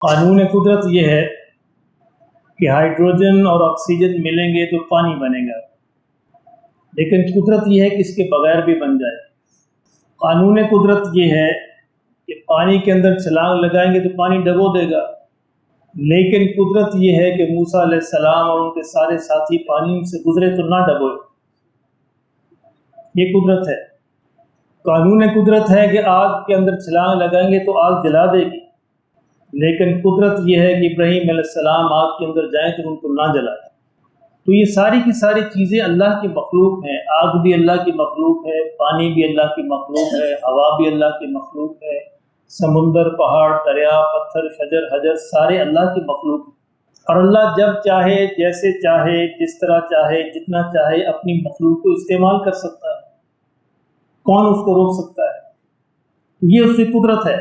कानून कुदरत ये है कि हाइड्रोजन और ऑक्सीजन मिलेंगे तो पानी बनेगा, लेकिन कुदरत ये है कि इसके बगैर भी बन जाए। कानून कुदरत ये है कि पानी के अंदर छलांग लगाएंगे तो पानी डबो देगा, लेकिन कुदरत ये है कि मूसा अलैहिस्सलाम और उनके सारे साथी पानी से गुजरे तो ना डबोए। ये कुदरत है। कानून कुदरत है कि आग के अंदर छलांग लगाएंगे तो आग जला देगी, लेकिन कुदरत यह है कि इब्राहीम अलैहिस्सलाम आग के अंदर जाएं तो उनको ना जलाए। तो ये सारी की सारी चीज़ें अल्लाह की मखलूक हैं। आग भी अल्लाह की मखलूक है, पानी भी अल्लाह की मखलूक है, हवा भी अल्लाह की मखलूक है, समुंदर, पहाड़, दरिया, पत्थर, शजर, हजर सारे अल्लाह की मखलूक है। और अल्लाह जब चाहे, जैसे चाहे, जिस तरह चाहे, जितना चाहे अपनी मखलूक को इस्तेमाल कर सकता है। कौन उसको रोक सकता है? ये उसकी कुदरत है।